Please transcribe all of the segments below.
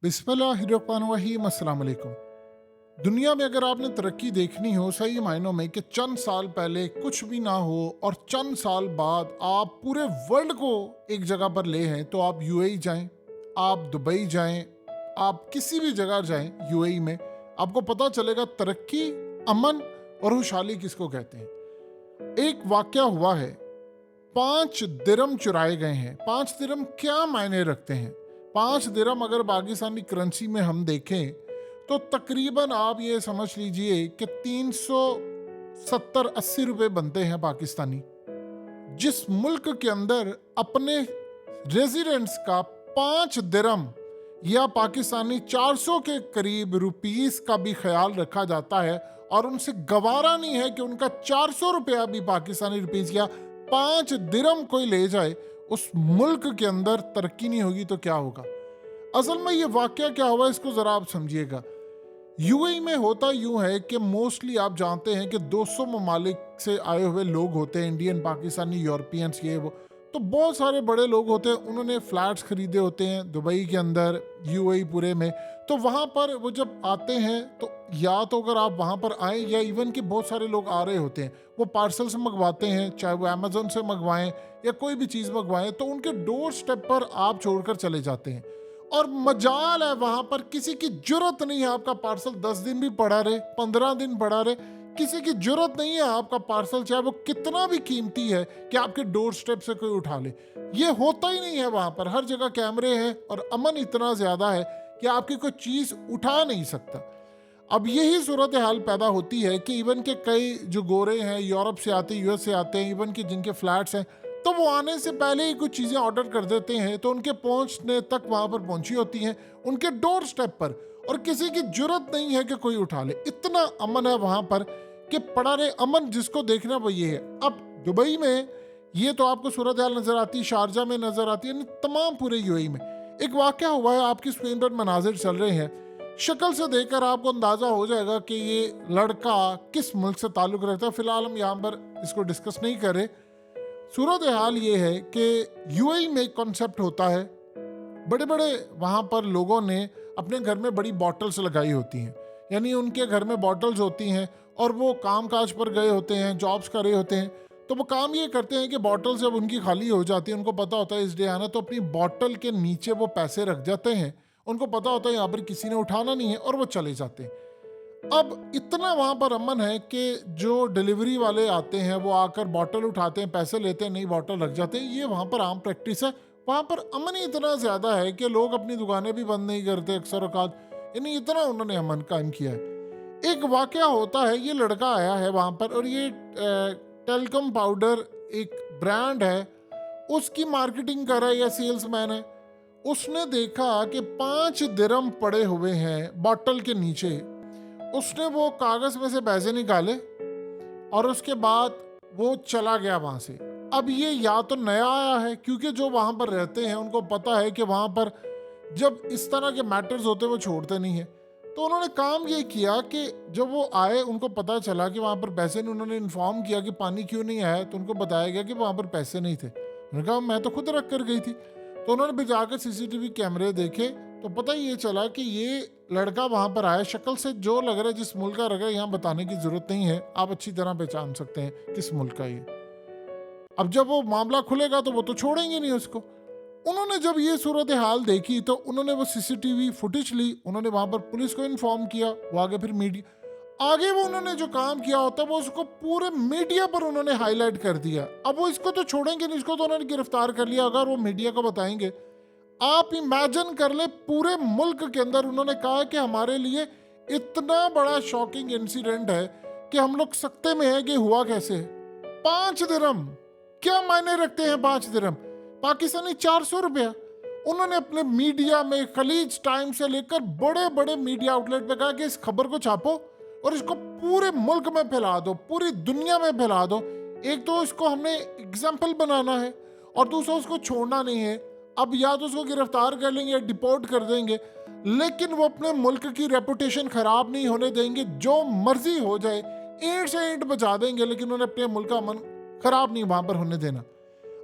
बिस्मिल्लाहिर्रहमानिर्रहीम, अस्सलाम वालेकुम। दुनिया में अगर आपने तरक्की देखनी हो सही मायनों में कि चंद साल पहले कुछ भी ना हो और चंद साल बाद आप पूरे वर्ल्ड को एक जगह पर ले हैं, तो आप यूएई जाएं, आप दुबई जाएं, आप किसी भी जगह जाएं यूएई में, आपको पता चलेगा तरक्की, अमन और खुशहाली किसको कहते हैं। एक वाकया हुआ है, 5 दिरम चुराए गए हैं। 5 दिरम क्या मायने रखते हैं? 5 दिरम अगर पाकिस्तानी करेंसी में हम देखें तो तकरीबन आप ये समझ लीजिए कि 370-80 रुपए बनते हैं पाकिस्तानी। जिस मुल्क के अंदर अपने रेजिडेंट्स का 5 दिरम या पाकिस्तानी 400 के करीब रुपीस का भी ख्याल रखा जाता है और उनसे गवारा नहीं है कि उनका 400 रुपया भी पाकिस्तानी रुपीस या 5 दिरम कोई ले जाए, उस मुल्क के अंदर तरक्की नहीं होगी तो क्या होगा। असल में ये वाकया क्या हुआ, इसको जरा आप समझिएगा। यूएई में होता यूं है कि मोस्टली आप जानते हैं कि 200 ममालिक से आए हुए लोग होते हैं, इंडियन, पाकिस्तानी, यूरोपियंस, ये वो। तो बहुत सारे बड़े लोग होते हैं, उन्होंने फ्लैट्स खरीदे होते हैं दुबई के अंदर, यूएई पूरे में। तो वहाँ पर वो जब आते हैं तो या तो अगर आप वहाँ पर आए या इवन कि बहुत सारे लोग आ रहे होते हैं, वो पार्सल से मंगवाते हैं, चाहे वो अमेजोन से मंगवाएं या कोई भी चीज़ मंगवाएं, तो उनके डोर स्टेप पर आप छोड़कर चले जाते हैं। और मजाल है वहां पर किसी की जरूरत नहीं है आपका पार्सल 10 दिन भी पड़ा रहे, 15 दिन पड़ा रहे, किसी की जरूरत नहीं है आपका पार्सल चाहे वो कितना भी कीमती है कि आपके डोर स्टेप से कोई उठा ले। ये होता ही नहीं है वहां पर। हर जगह कैमरे हैं और अमन इतना ज्यादा है कि आपकी कोई चीज उठा नहीं सकता। अब यही सूरत हाल पैदा होती है कि इवन के कई जो गोरे हैं यूरोप से आते हैं, यूएस से आते हैं, इवन के जिनके फ्लैट्स हैं, तो वो आने से पहले ही कुछ चीज़ें ऑर्डर कर देते हैं, तो उनके पहुंचने तक वहां पर पहुंची होती हैं उनके डोर स्टेप पर, और किसी की जरूरत नहीं है कि कोई उठा ले। इतना अमन है वहां पर कि पड़ा रहे अमन, जिसको देखना वो ये है। अब दुबई में ये तो आपको सूरत हाल नजर आती है, शारजा में नजर आती है, तमाम पूरे यूएई में। एक वाकया हुआ है, आपकी स्क्रीन पर मनाजिर चल रहे हैं, शक्ल से देखकर आपको अंदाजा हो जाएगा कि ये लड़का किस मुल्क से ताल्लुक रखता है। फिलहाल हम यहाँ पर इसको डिस्कस नहीं करें। सूरत हाल ये है कि यूएई में एक कॉन्सेप्ट होता है, बड़े बड़े वहाँ पर लोगों ने अपने घर में बड़ी बॉटल्स लगाई होती हैं, यानी उनके घर में बॉटल्स होती हैं और वो काम काज पर गए होते हैं, जॉब्स कर रहे होते हैं। तो वो काम ये करते हैं कि बॉटल जब उनकी खाली हो जाती है, उनको पता होता है इस डे आना, तो अपनी बॉटल के नीचे वो पैसे रख जाते हैं। उनको पता होता है यहाँ पर किसी ने उठाना नहीं है और वो चले जाते हैं। अब इतना वहां पर अमन है कि जो डिलीवरी वाले आते हैं वो आकर बॉटल उठाते हैं, पैसे लेते हैं, नई बॉटल रख जाते हैं। ये वहां पर आम प्रैक्टिस है। वहां पर अमन ही इतना ज्यादा है कि लोग अपनी दुकानें भी बंद नहीं करते अक्सर औकात, यानी इतना उन्होंने अमन कायम किया है। एक वाकया होता है, ये लड़का आया है वहां पर और ये टेलकम पाउडर एक ब्रांड है, उसकी मार्केटिंग कर रहा है या सेल्समैन है। उसने देखा कि 5 दिरम पड़े हुए हैं बॉटल के नीचे। उसने वो कागज में से पैसे निकाले और उसके बाद वो चला गया वहां से। अब ये या तो नया आया है, क्योंकि जो वहां पर रहते हैं उनको पता है कि वहां पर जब इस तरह के मैटर्स होते हैं वो छोड़ते नहीं है। तो उन्होंने काम ये किया कि जब वो आए उनको पता चला कि वहां पर पैसे नहीं, उन्होंने इन्फॉर्म किया कि पानी क्यों नहीं आया, तो उनको बताया गया कि वहां पर पैसे नहीं थे। उन्होंने कहा मैं तो खुद रख कर गई थी। तो उन्होंने भी जाकर सीसीटीवी कैमरे देखे तो पता ये चला कि ये लड़का वहां पर आया, शक्ल से जो लग रहा है जिस मुल्क का लग रहा है, यहाँ बताने की जरूरत नहीं है, आप अच्छी तरह पहचान सकते हैं किस मुल्क का ये। अब जब वो मामला खुलेगा तो वो तो छोड़ेंगे नहीं उसको। उन्होंने जब ये सूरत हाल देखी तो उन्होंने वो सीसीटीवी फुटेज ली, उन्होंने वहां पर पुलिस को इन्फॉर्म किया, वो आगे फिर मीडिया, आगे वो उन्होंने जो काम किया होता है वो उसको पूरे मीडिया पर उन्होंने हाईलाइट कर दिया। अब वो इसको तो छोड़ेंगे नहीं, इसको तो उन्होंने गिरफ्तार कर लिया, अगर वो मीडिया को बताएंगे। आप इमेजिन कर ले, पूरे मुल्क के अंदर उन्होंने कहा कि हमारे लिए इतना बड़ा शॉकिंग इंसिडेंट है कि हम लोग सकते में है कि हुआ कैसे है। 5 दिरम क्या मायने रखते हैं? 5 दिरम पाकिस्तानी 400 रुपया। उन्होंने अपने मीडिया में, खलीज टाइम से लेकर बड़े बड़े मीडिया आउटलेट पे कहा कि इस खबर को छापो और इसको पूरे मुल्क में फैला दो, पूरी दुनिया में फैला दो। एक तो इसको हमने एग्जाम्पल बनाना है और दूसरा उसको छोड़ना नहीं है। अब या तो उसको गिरफ्तार कर लेंगे या डिपोर्ट कर देंगे, लेकिन वो अपने मुल्क की रेपुटेशन खराब नहीं होने देंगे। जो मर्जी हो जाए, ईंट से ईंट बचा देंगे, लेकिन उन्हें अपने मुल्क का अमन खराब नहीं वहां पर होने देना।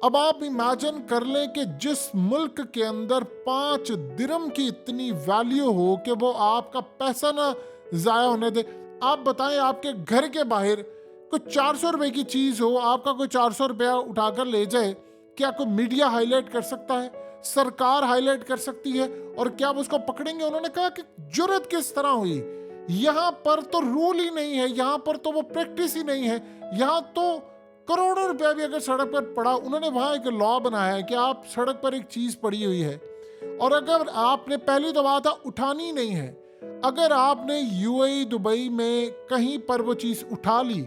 अब आप इमेजिन कर लें कि जिस मुल्क के अंदर 5 दिरहम की इतनी वैल्यू हो कि वो आपका पैसा ना जाया होने दे। आप बताएं, आपके घर के बाहर कुछ 400 रुपए की चीज हो, आपका कोई 400 रुपया उठाकर ले जाए, क्या कोई मीडिया हाईलाइट कर सकता है? सरकार हाईलाइट कर सकती है? और क्या वो उसको पकड़ेंगे? उन्होंने कहा कि जुर्रत किस तरह हुई? यहां पर तो रूल ही नहीं है, यहां पर तो वो प्रैक्टिस ही नहीं है। यहां तो करोड़ों रुपया भी अगर सड़क पर पड़ा, उन्होंने वहां एक लॉ बनाया है कि आप सड़क पर एक चीज पड़ी हुई है और अगर आपने, पहली तो बात है उठानी नहीं है, अगर आपने यूएई दुबई में कहीं पर वो चीज उठा ली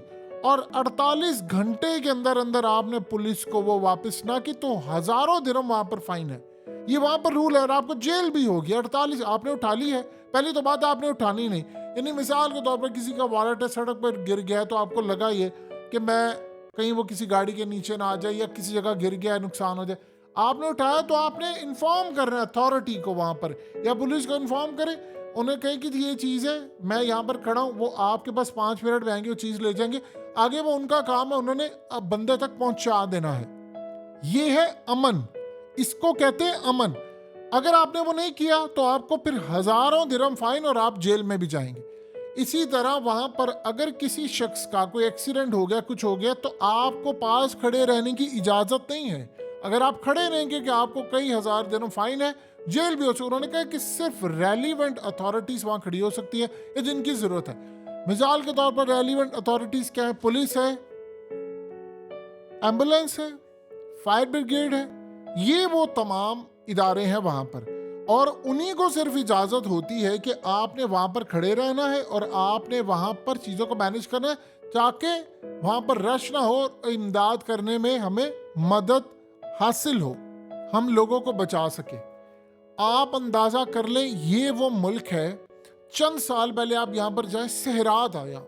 और 48 घंटे के अंदर अंदर आपने पुलिस को वो वापस ना की तो हजारों दिरहम वहां पर फाइन है। ये वहां पर रूल है और आपको जेल भी होगी। 48 आपने उठा ली है, पहली तो बात आपने उठानी नहीं। यानी मिसाल के तौर पर किसी का वॉलेट है सड़क पर गिर गया है तो आपको लगा ये कि मैं कहीं वो किसी गाड़ी के नीचे ना आ जाए या किसी जगह गिर गया है नुकसान हो जाए, आपने उठाया तो आपने इन्फॉर्म करना है अथॉरिटी को वहां पर, या पुलिस को इन्फॉर्म करें, उन्हें कहे कि ये चीज़ है, मैं यहाँ पर खड़ा हूँ, वो आपके पास 5 मिनट में आएंगे, वो चीज़ ले जाएंगे, आगे वो उनका काम है, उन्होंने अब बंदे तक पहुंचा देना है। ये है अमन, इसको कहते हैं अमन। अगर आपने वो नहीं किया तो आपको फिर हजारों दिरहम फाइन और आप जेल में भी जाएंगे। इसी तरह वहां पर अगर किसी शख्स का कोई एक्सीडेंट हो गया, कुछ हो गया, तो आपको पास खड़े रहने की इजाजत नहीं है। अगर आप खड़े रहेंगे कि आपको कई हजार दिरहम फाइन है, जेल भी हो सकती है। उन्होंने कहा कि सिर्फ रेलिवेंट अथॉरिटीज वहां खड़ी हो सकती है या जिनकी जरूरत है। मिसाल के तौर पर रेलिवेंट अथॉरिटीज क्या है? पुलिस है, एम्बुलेंस है, फायर ब्रिगेड है, ये वो तमाम इदारे हैं वहां पर, और उन्हीं को सिर्फ इजाजत होती है कि आपने वहां पर खड़े रहना है और आपने वहां पर चीजों को मैनेज करना है ताकि वहां पर रश ना हो और इमदाद करने में हमें मदद हासिल हो, हम लोगों को बचा सके। आप अंदाजा कर लें, ये वो मुल्क है, चंद साल पहले आप यहां पर जाएं, सहरा था, यहाँ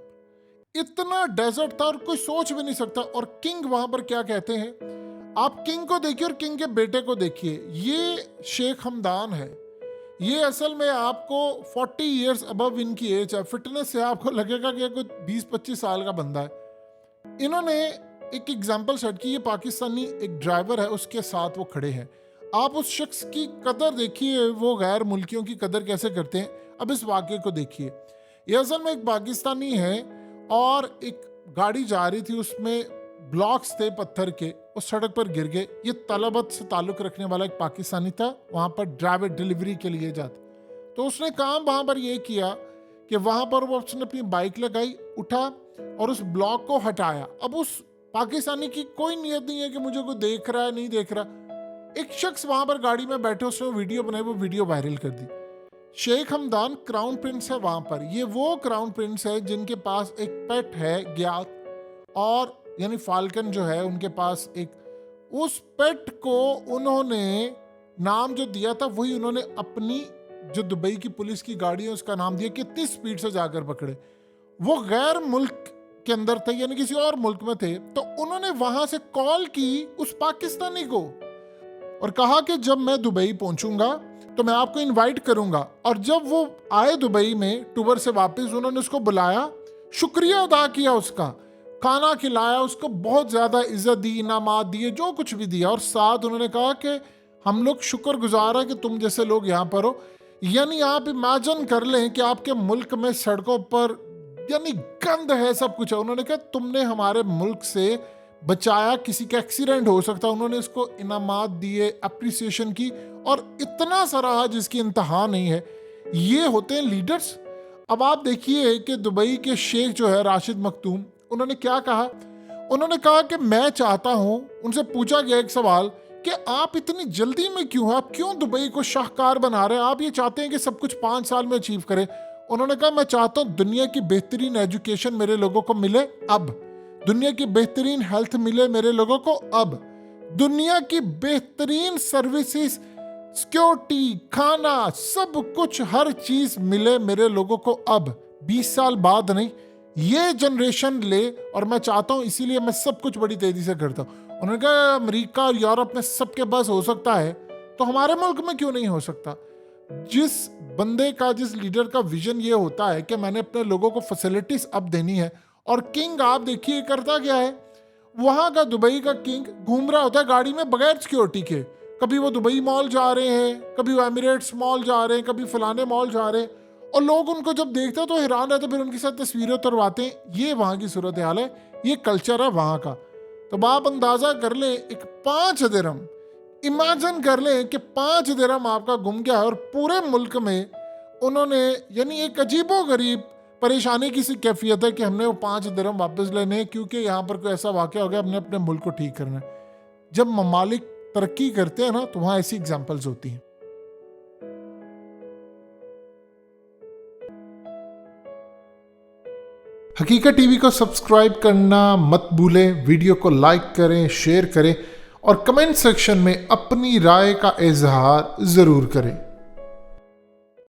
इतना डेजर्ट था और कोई सोच भी नहीं सकता। और किंग वहां पर क्या कहते हैं, आप किंग को देखिए और किंग के बेटे को देखिए, ये शेख हमदान है, ये असल में आपको 40 इयर्स अबव इनकी एज है, फिटनेस से आपको लगेगा कि कोई 20-25 साल का बंदा है। इन्होंने एक एग्जांपल सेट की, ये पाकिस्तानी एक ड्राइवर है, उसके साथ वो खड़े हैं। आप उस शख्स की कदर देखिए, वो गैर मुल्कियों की कदर कैसे करते हैं। अब इस वाक़े को देखिए, ये असल में एक पाकिस्तानी है और एक गाड़ी जा रही थी, उसमें ब्लॉक्स थे पत्थर के, उस सड़क पर गिर गए। ये तलबत से ताल्लुक रखने वाला एक पाकिस्तानी था, वहां पर ड्राइवर डिलीवरी के लिए जाता, तो उसने काम वहां पर ये किया कि वहां पर वो उसने अपनी बाइक लगाई, उठा और उस ब्लॉक को हटाया। अब उस पाकिस्तानी की कोई नियत नहीं है कि मुझे कोई देख रहा है नहीं देख रहा। एक शख्स वहां पर गाड़ी में बैठे, उसने वीडियो बनाई, वो वीडियो वायरल कर दी। शेख हमदान क्राउन प्रिंस है वहां पर, ये वो क्राउन प्रिंस है जिनके पास एक पेट है ग्यात, और यानी फाल्कन जो है उनके पास एक, उस पेट को उन्होंने नाम जो दिया था वही उन्होंने अपनी जो दुबई की पुलिस की गाड़ी है उसका नाम दिया। कितनी स्पीड से जाकर पकड़े, वो गैर मुल्क के अंदर थे यानी किसी और मुल्क में थे, तो उन्होंने वहां से कॉल की उस पाकिस्तानी को और कहा कि जब मैं दुबई पहुंचूंगा तो मैं आपको इनवाइट करूंगा। और जब वो आए दुबई में टूर से वापस, उन्होंने उसको बुलाया, शुक्रिया अदा किया, उसका खाना खिलाया, उसको बहुत ज्यादा इज्जत दी, इनामात दिए, जो कुछ भी दिया, और साथ उन्होंने कहा कि हम लोग शुक्रगुजार है कि तुम जैसे लोग यहाँ पर हो। यानी आप इमेजिन कर लें कि आपके मुल्क में सड़कों पर यानी गंद है, सब कुछ है, उन्होंने कहा तुमने हमारे मुल्क से बचाया, किसी का एक्सीडेंट हो सकता, उन्होंने इसको इनामात दिए, अप्रिसिएशन की, और इतना सराहा जिसकी इंतहा नहीं है। ये होते हैं लीडर्स। अब आप देखिए कि दुबई के शेख जो है राशिद मखतूम, उन्होंने क्या कहा, उन्होंने कहा कि मैं चाहता हूं, उनसे पूछा गया एक सवाल कि आप इतनी जल्दी में क्यों हैं, आप क्यों दुबई को शाहकार बना रहे हैं, आप ये चाहते हैं कि सब कुछ 5 साल में अचीव करें। उन्होंने कहा मैं चाहता हूं दुनिया की बेहतरीन एजुकेशन मेरे लोगों को मिले, अब दुनिया की बेहतरीन हेल्थ मिले मेरे लोगों को, अब दुनिया की बेहतरीन सर्विसेज, सिक्योरिटी, खाना, सब कुछ, हर चीज मिले मेरे लोगों को अब, 20 साल बाद नहीं, ये जनरेशन ले, और मैं चाहता हूं, इसीलिए मैं सब कुछ बड़ी तेजी से करता हूं। उन्होंने कहा अमेरिका और यूरोप में सबके पास हो सकता है, तो हमारे मुल्क में क्यों नहीं हो सकता। जिस बंदे का, जिस लीडर का विजन ये होता है कि मैंने अपने लोगों को फैसिलिटीज अब देनी है, और किंग आप देखिए करता क्या है, वहां का दुबई का किंग घूम रहा होता है गाड़ी में बगैर सिक्योरिटी के। कभी वो दुबई मॉल जा रहे हैं, कभी वो एमिरेट्स मॉल जा रहे हैं, कभी फलाने मॉल जा रहे हैं, और लोग उनको जब देखते हैं तो हैरान रहते, फिर उनके साथ तस्वीरें उतरवाते हैं। ये वहां की सूरत हाल है, ये कल्चर है वहां का। तो आप अंदाजा कर ले, एक 5 दिरहम, इमेजिन कर ले कि 5 दिरहम आपका गुम गया है और पूरे मुल्क में उन्होंने, यानी एक अजीबो गरीब परेशानी की सी कैफियत है कि हमने वो 5 दिरहम वापस लेने हैं क्योंकि यहाँ पर कोई ऐसा वाक़या हो गया, हमने अपने मुल्क को ठीक करना है। जब ममालिक तरक्की करते हैं ना, तो वहाँ ऐसी एग्जाम्पल्स होती हैं। हकीकत टीवी को सब्सक्राइब करना मत भूलें, वीडियो को लाइक करें, शेयर करें और कमेंट सेक्शन में अपनी राय का इजहार ज़रूर करें।